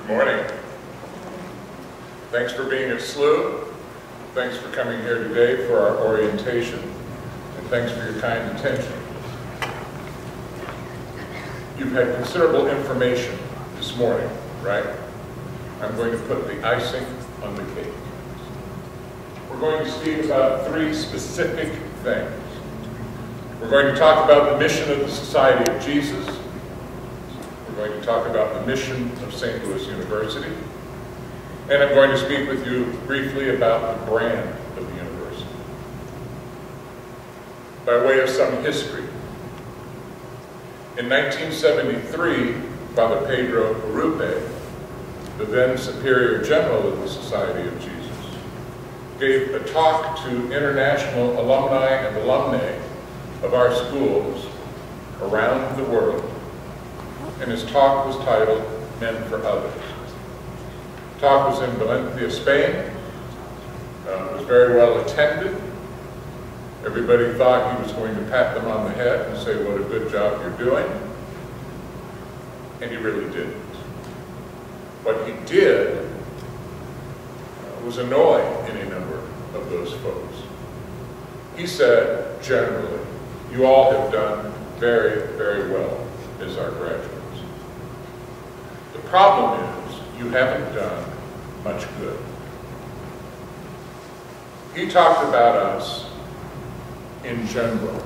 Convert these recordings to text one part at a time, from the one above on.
Good morning. Thanks for being at SLU. Thanks for coming here today for our orientation. And thanks for your kind attention. You've had considerable information this morning, right? I'm going to put the icing on the cake. We're going to speak about three specific things. We're going to talk about the mission of the Society of Jesus. We're going to talk about the mission of St. Louis University. And I'm going to speak with you briefly about the brand of the university. By way of some history, in 1973, Father Pedro Urupe, the then Superior General of the Society of Jesus, gave a talk to international alumni and alumnae of our schools around the world, and his talk was titled Men for Others. The talk was in Valencia, Spain. It was very well attended. Everybody thought he was going to pat them on the head and say, what a good job you're doing. And he really didn't. What he did was annoy any number of those folks. He said, generally, you all have done very, very well as our graduates. The problem is you haven't done much good. He talked about us in general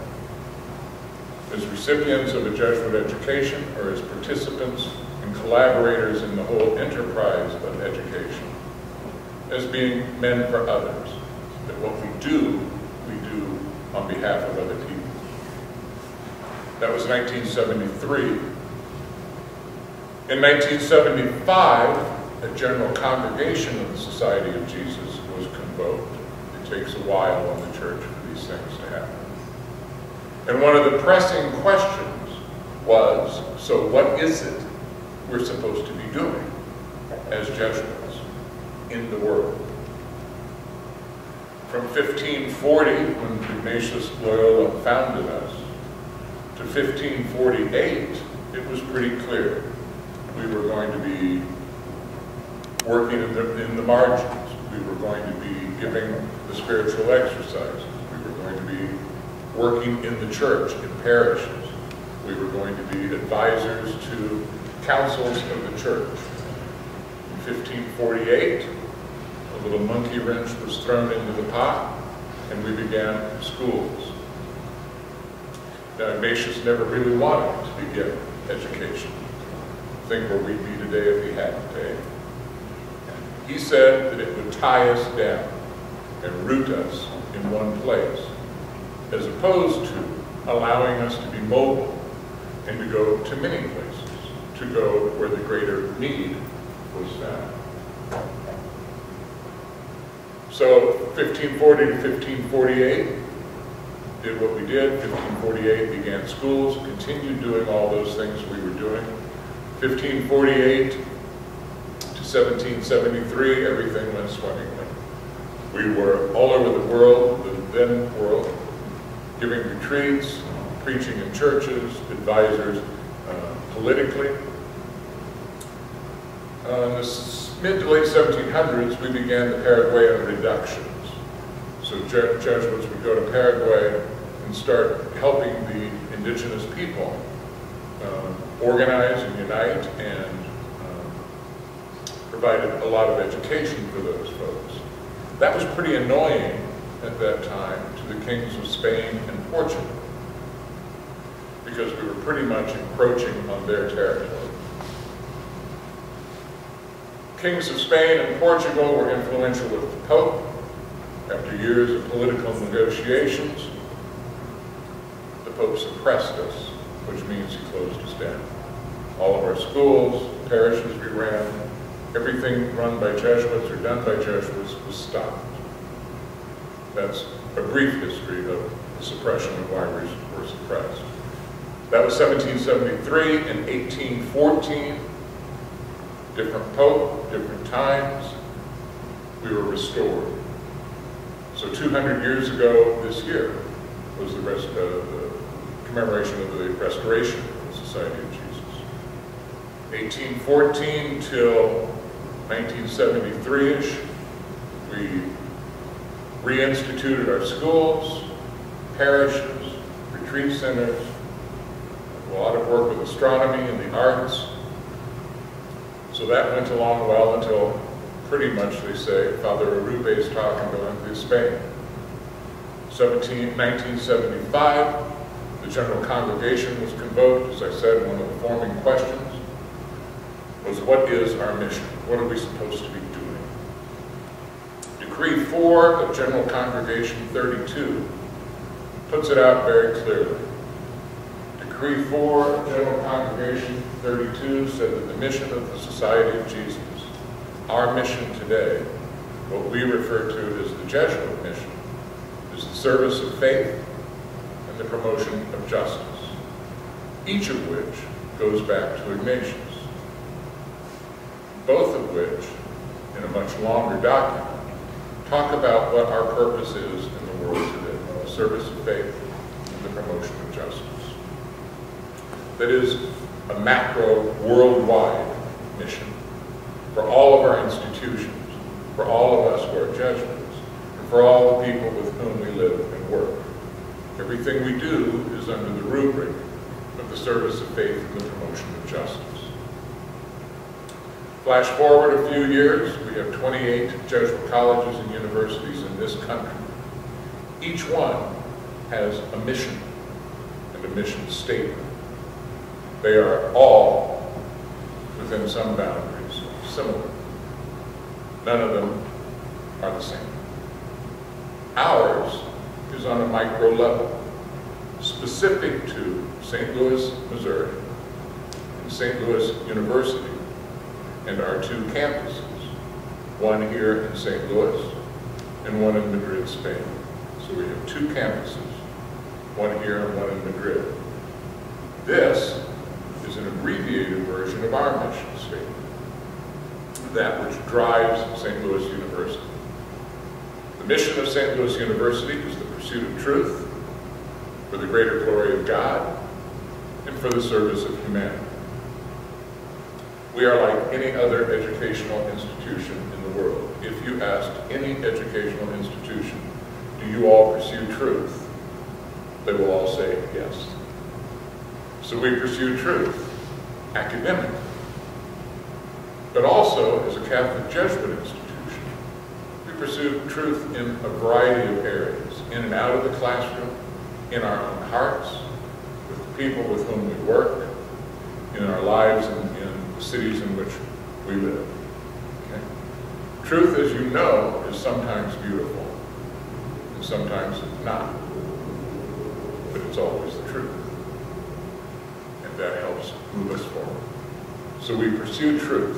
as recipients of a Jesuit education or as participants and collaborators in the whole enterprise of education as being men for others. That what we do on behalf of other people. That was 1973. In 1975, a general congregation of the Society of Jesus was convoked. It takes a while in the church for these things to happen. And one of the pressing questions was, so what is it we're supposed to be doing as Jesuits in the world? From 1540, when Ignatius Loyola founded us, to 1548, it was pretty clear we were going to be working in the margins. We were going to be giving the spiritual exercises. We were going to be working in the church, in parishes. We were going to be advisors to councils of the church. In 1548, a little monkey wrench was thrown into the pot, and we began schools. Now, Ignatius never really wanted to begin education. Think where we'd be today if he hadn't paid. He said that it would tie us down and root us in one place, as opposed to allowing us to be mobile and to go to many places, to go where the greater need was found. So 1540 to 1548 did what we did. 1548 began schools, continued doing all those things we were doing. 1548 to 1773, everything went swimmingly. We were all over the world, the then world, giving retreats, preaching in churches, advisors politically. In the mid to late 1700s, we began the Paraguayan reductions. So Jesuits would go to Paraguay and start helping the indigenous people organize and unite, and provided a lot of education for those folks. That was pretty annoying at that time to the kings of Spain and Portugal, because we were pretty much encroaching on their territory. Kings of Spain and Portugal were influential with the Pope. After years of political negotiations, the Pope suppressed us, which means he closed us down. All of our schools, parishes we ran, everything run by Jesuits or done by Jesuits was stopped. That's a brief history of the suppression and why we were suppressed. That was 1773 and 1814. Different Pope, different times, we were restored. So 200 years ago this year was the commemoration of the restoration of the Society of Jesus. 1814 till 1973-ish, we reinstituted our schools, parishes, retreat centers, a lot of work with astronomy and the arts. So that went along well until pretty much, they say, Father Arube's talk in going through Spain. 1975, the General Congregation was convoked. As I said, one of the forming questions was, what is our mission? What are we supposed to be doing? Decree 4 of General Congregation 32 puts it out very clearly. Decree 4 of General Congregation 32 said that the mission of the Society of Jesus, our mission today, what we refer to as the Jesuit mission, is the service of faith and the promotion of justice, each of which goes back to Ignatius, both of which, in a much longer document, talk about what our purpose is in the world today, the service of faith and the promotion of justice. That is a macro, worldwide mission for all of our institutions, for all of us who are Jesuits, and for all the people with whom we live and work. Everything we do is under the rubric of the service of faith and the promotion of justice. Flash forward a few years, we have 28 Jesuit colleges and universities in this country. Each one has a mission and a mission statement. They are all, within some boundaries, similar. None of them are the same. Ours is on a micro level, specific to St. Louis, Missouri, and St. Louis University, and our two campuses, one here in St. Louis and one in Madrid, Spain. So we have two campuses, one here and one in Madrid. This is an abbreviated version of our mission statement, that which drives St. Louis University. The mission of St. Louis University is the pursuit of truth for the greater glory of God and for the service of humanity. We are like any other educational institution in the world. If you asked any educational institution, do you all pursue truth? They will all say yes. So we pursue truth academically, but also as a Catholic Jesuit institution. We pursue truth in a variety of areas, in and out of the classroom, in our own hearts, with the people with whom we work, in our lives and in the cities in which we live. Okay? Truth, as you know, is sometimes beautiful, and sometimes it's not, but it's always the truth. And that helps move us forward. So we pursue truth.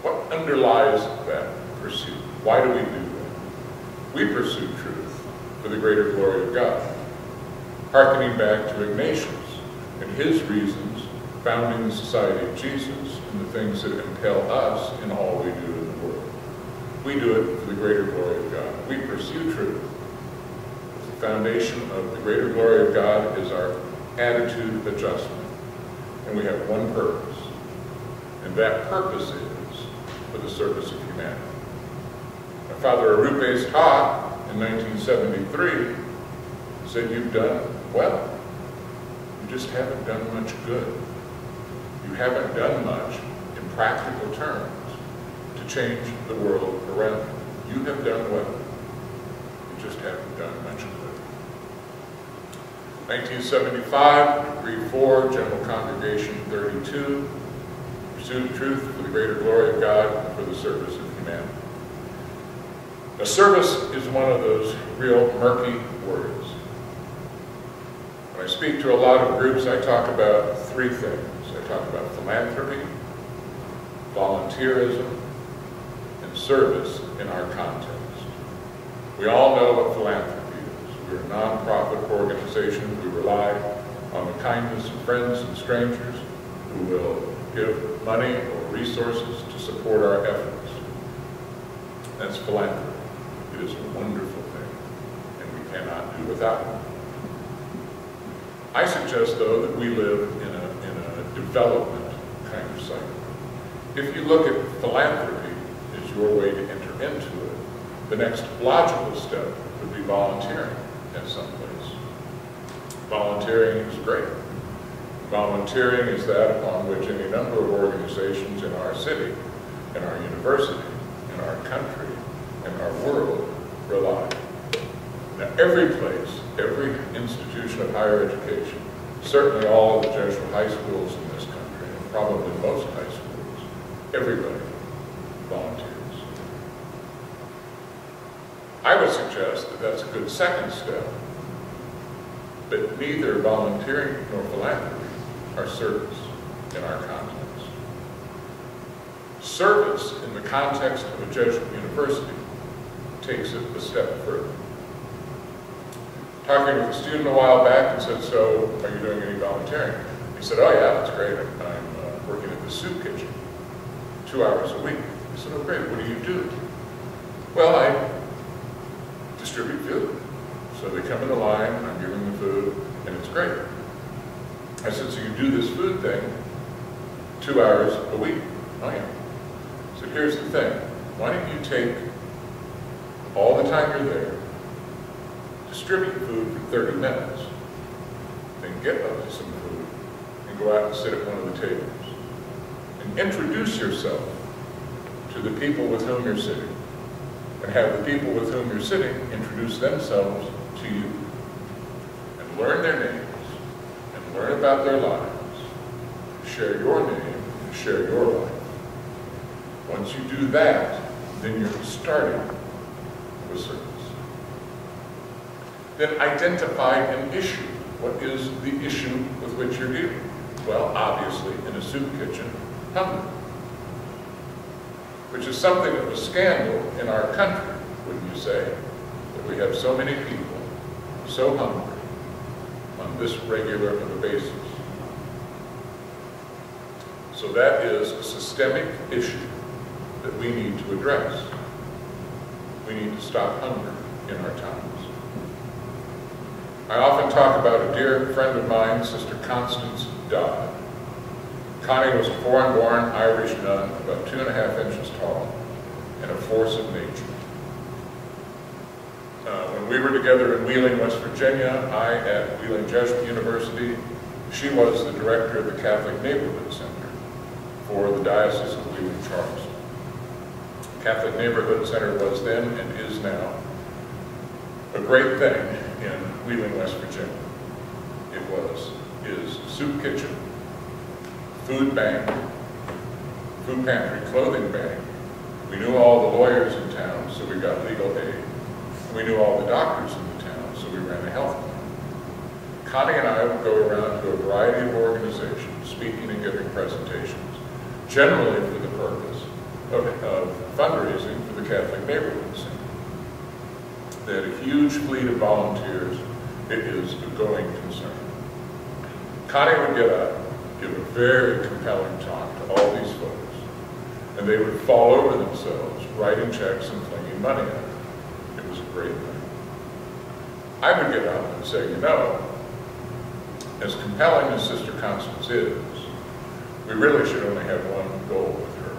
What underlies that pursuit? Why do we do that? We pursue truth for the greater glory of God, hearkening back to Ignatius and his reasons founding the Society of Jesus and the things that impel us in all we do in the world. We do it for the greater glory of God. We pursue truth. The foundation of the greater glory of God is our attitude adjustment. And we have one purpose. And that purpose is for the service of humanity. Now, Father Arube's talk in 1973 said, you've done well. You just haven't done much good. You haven't done much in practical terms to change the world around you. You have done well. You just haven't done much good. 1975, Decree 4, General Congregation 32, pursue the truth for the greater glory of God and for the service of humanity. Now, service is one of those real murky words. When I speak to a lot of groups, I talk about three things. I talk about philanthropy, volunteerism, and service in our context. We all know what philanthropy is. We're a nonprofit organization. We rely on the kindness of friends and strangers who will give money or resources to support our efforts. That's philanthropy. It is a wonderful thing, and we cannot do without it. I suggest, though, that we live in a development kind of cycle. If you look at philanthropy as your way to enter into it, the next logical step would be volunteering at some place. Volunteering is great. Volunteering is that upon which any number of organizations in our city, in our university, in our country, in our world rely. Now every place, every institution of higher education, certainly all of the Jesuit high schools in this country, and probably most high schools, everybody volunteers. I would suggest that that's a good second step, but neither volunteering nor philanthropy are service in our context. Service in the context of a Jesuit university takes it a step further. Talking with a student a while back and said, so are you doing any volunteering? He said, oh yeah, that's great. I'm working at the soup kitchen 2 hours a week. I said, oh great, what do you do? Well, I distribute food. So they come in the line, I'm giving them food, and it's great. I said, so you do this food thing 2 hours a week? Oh yeah. So here's the thing. Why don't you take all the time you're there, distribute food for 30 minutes, then get up some food, and go out and sit at one of the tables. And introduce yourself to the people with whom you're sitting, and have the people with whom you're sitting introduce themselves to you, and learn their names, and learn about their lives, share your name, and share your life. Once you do that, then you're starting with service. Then identify an issue. What is the issue with which you're dealing? Well, obviously, in a soup kitchen, hunger. Which is something of a scandal in our country, wouldn't you say? That we have so many people so hungry on this regular of a basis. So that is a systemic issue that we need to address. We need to stop hunger in our times. I often talk about a dear friend of mine, Sister Constance Dodd. Connie was a foreign-born Irish nun, about 2.5 inches tall, and a force of nature. When we were together in Wheeling, West Virginia, I at Wheeling Jesuit University, she was the director of the Catholic Neighborhood Center for the Diocese of Wheeling-Charleston. Catholic Neighborhood Center was then and is now a great thing in Wheeling, West Virginia. It is soup kitchen, food bank, food pantry, clothing bank. We knew all the lawyers in town, so we got legal aid. And we knew all the doctors in the town, so we ran a health clinic. Connie and I would go around to a variety of organizations, speaking and giving presentations, generally for the purpose of fundraising for the Catholic Neighborhood Center. They had a huge fleet of volunteers. It is a going concern. Connie would get up, give a very compelling talk to all these folks, and they would fall over themselves, writing checks and flinging money at her. It was a great thing. I would get up and say, you know, as compelling as Sister Constance is, we really should only have one goal with her,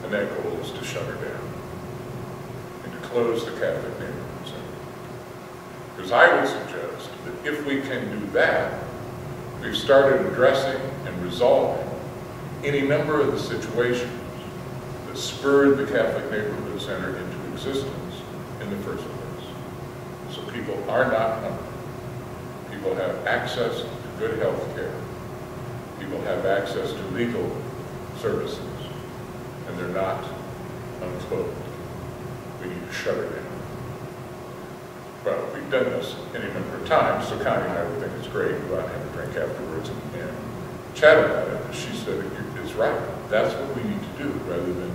and that goal is to shut her down and to close the Catholic Neighborhood Center. Because I would suggest that if we can do that, we've started addressing and resolving any number of the situations that spurred the Catholic Neighborhood Center into existence in the first place. So people are not hungry. People have access to good health care. People have access to legal services, and they're not unclothed. We need to shut her down. Well, we've done this any number of times, so Connie and I would think it's great. Go out and have a drink afterwards and chat about it. But she said, it's right. That's what we need to do, rather than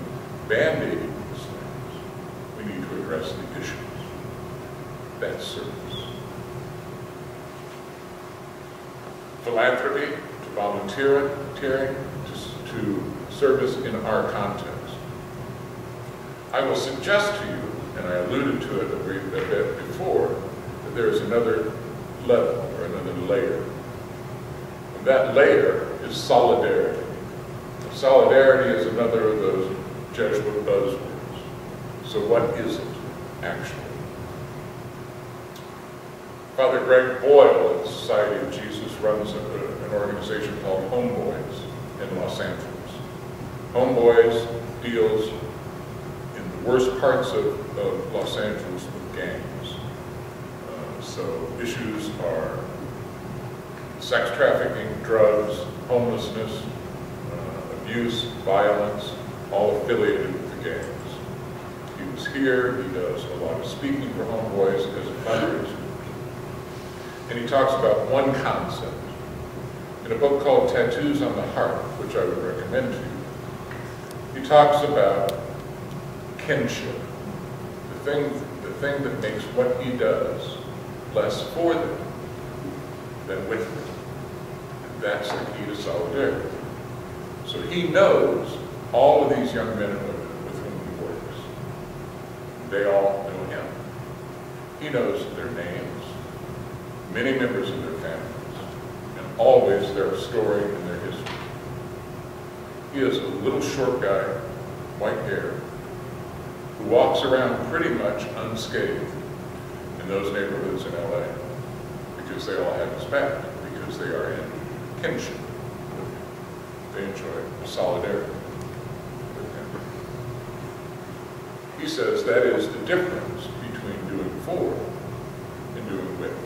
band-aiding these things. We need to address the issues. That's service. Philanthropy, to volunteering, to service in our context. I will suggest to you, and I alluded to it a bit before, that there is another level or another layer. And that layer is solidarity. Solidarity is another of those Jesuit buzzwords. So what is it, actually? Father Greg Boyle of the Society of Jesus runs an organization called Homeboys in Los Angeles. Homeboys deals in the worst parts of Los Angeles with gangs. So issues are sex trafficking, drugs, homelessness, abuse, violence, all affiliated with the gangs. He was here, he does a lot of speaking for Homeboys as a fundraiser. And he talks about one concept. In a book called Tattoos on the Heart, which I would recommend to you, he talks about kinship, the thing that makes what he does less for them than with them. And that's the key to solidarity. So he knows all of these young men and women with whom he works. They all know him. He knows their names, many members of their families, and always their story and their history. He is a little short guy, white hair, who walks around pretty much unscathed in those neighborhoods in LA because they all have his back, because they are in kinship with him. They enjoy solidarity with him. He says that is the difference between doing for and doing with.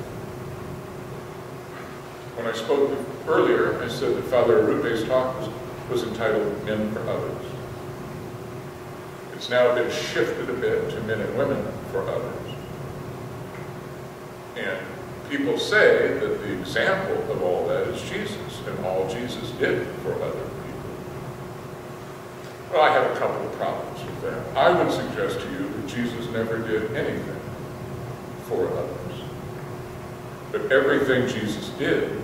When I spoke earlier, I said that Father Arupe's talk was entitled Men for Others. It's now been shifted a bit to Men and Women for Others. And people say that the example of all that is Jesus and all Jesus did for other people. Well, I have a couple of problems with that. I would suggest to you that Jesus never did anything for others. But everything Jesus did,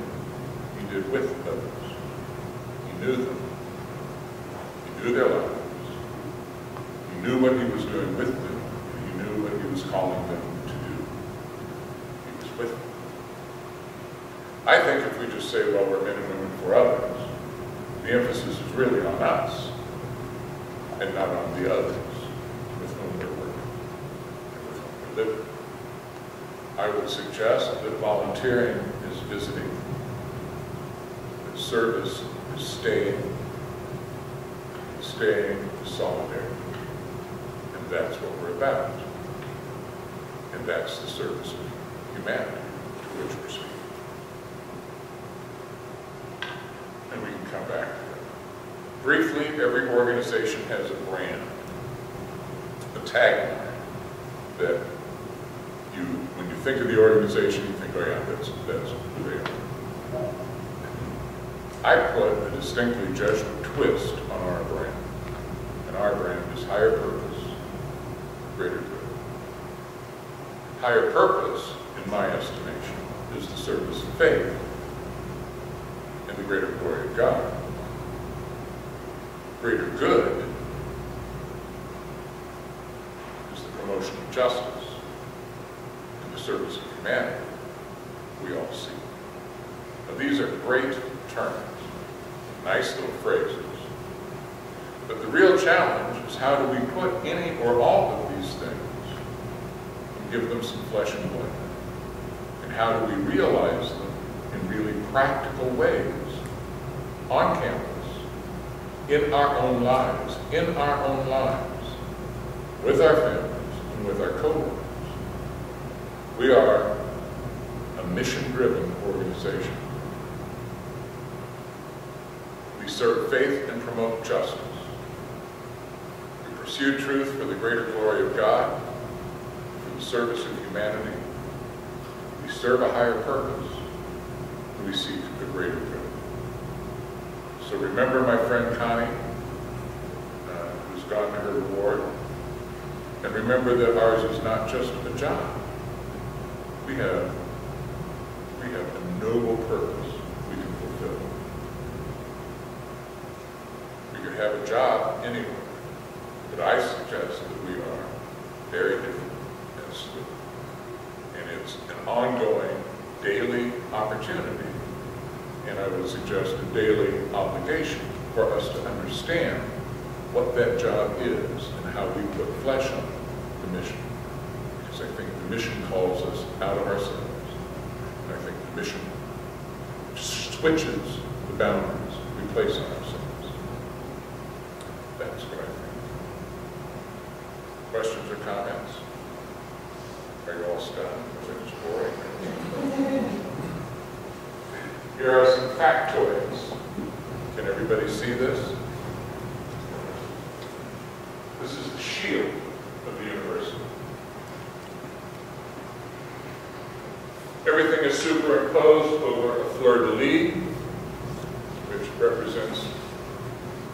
he did with others. He knew them. He knew their lives. He knew what he was doing with them, and he knew what he was calling them to do. He was with them. I think if we just say, well, we're men and women for others, the emphasis is really on us and not on the others with whom we're working and with whom we're living. I would suggest that volunteering is visiting, that service is staying is solidarity. And that's what we're about. And that's the service of humanity to which we're speaking. And we can come back to that. Briefly, every organization has a brand, a tagline that when you think of the organization, you think, oh yeah, that's who they are. I put a distinctly Jesuit twist on our brand. And our brand is higher purpose, greater good. Higher purpose, in my estimation, is the service of faith and the greater glory of God. Greater good is the promotion of justice and the service of humanity we all seek. Now, these are great terms, nice little phrases. But the real challenge is how do we put any or all of these things and give them some flesh and blood? And how do we realize them in really practical ways on campus, in our own lives, with our families and with our co-workers? We are a mission-driven organization. We serve faith and promote justice. We pursue truth for the greater glory of God, for the service of humanity. We serve a higher purpose, and we seek the greater good. So remember my friend Connie, who's gone to her reward, and remember that ours is not just a job. We have a noble purpose we can fulfill. We could have a job anywhere, but I suggest that we are very different and split. And it's an ongoing, daily opportunity and I would suggest a daily obligation for us to understand what that job is and how we put flesh on the mission. Because I think the mission calls us out of ourselves. And I think the mission switches the boundaries we place on ourselves. That's what I think. Questions or comments? Are you all stunned? Is it boring? Here are some factoids. Can everybody see this? This is the shield of the university. Everything is superimposed over a fleur-de-lis, which represents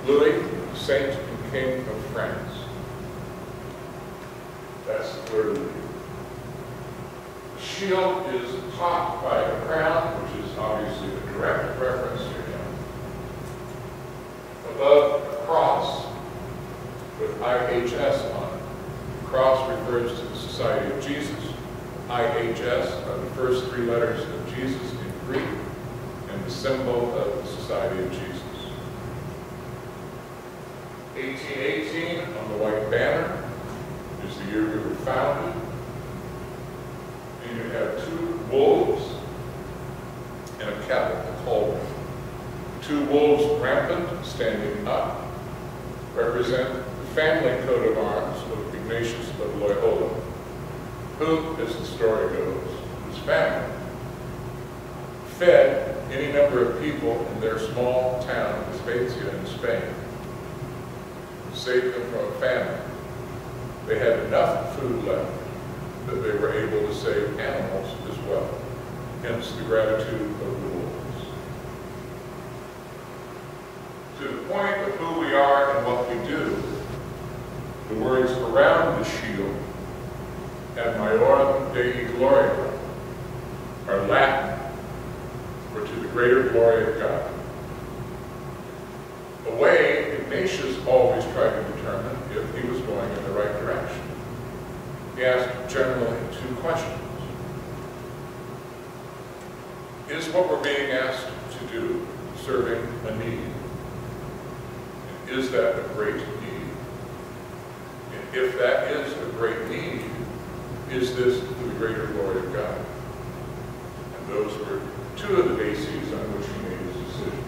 Louis, Saint and King of France. That's the fleur-de-lis. The shield is topped by a crown, which is obviously a direct reference to him. Above a cross with IHS on it. The cross refers to the Society of Jesus. IHS are the first three letters of Jesus in Greek and the symbol of the Society of Jesus. 1818 on the white banner is the year we were founded. And you have two wolves and a kettle, a cauldron. Two wolves rampant, standing up, represent the family coat of arms of Ignatius of Loyola, who, as the story goes, his family fed any number of people in their small town, Spezia in Spain, saved them from a famine. They had enough food left that they were able to save animals as well, hence the gratitude of the wolves. To the point of who we are and what we do, the words around the shield, ad maiorem Dei gloria, are Latin for to the greater glory of God. A way Ignatius always tried to determine if he was going in the right direction. He asked generally two questions. Is what we're being asked to do serving a need? And is that a great need? And if that is a great need, is this to the greater glory of God? And those were two of the bases on which he made his decision.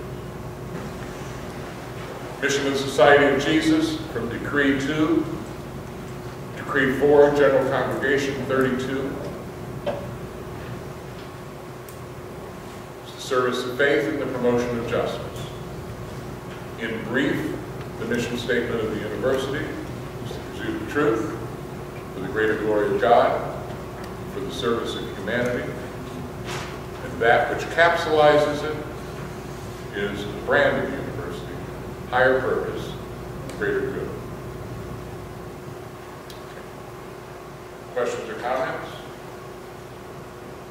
Mission of the Society of Jesus from Decree 2, Decree 4, General Congregation 32. It's the service of faith and the promotion of justice. In brief, the mission statement of the university is to pursue the truth for the greater glory of God, for the service of humanity, and that which capsulizes it is the brand of the university, higher purpose, greater good. Questions or comments?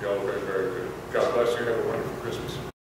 Y'all are very, very good. God bless you. Have a wonderful Christmas.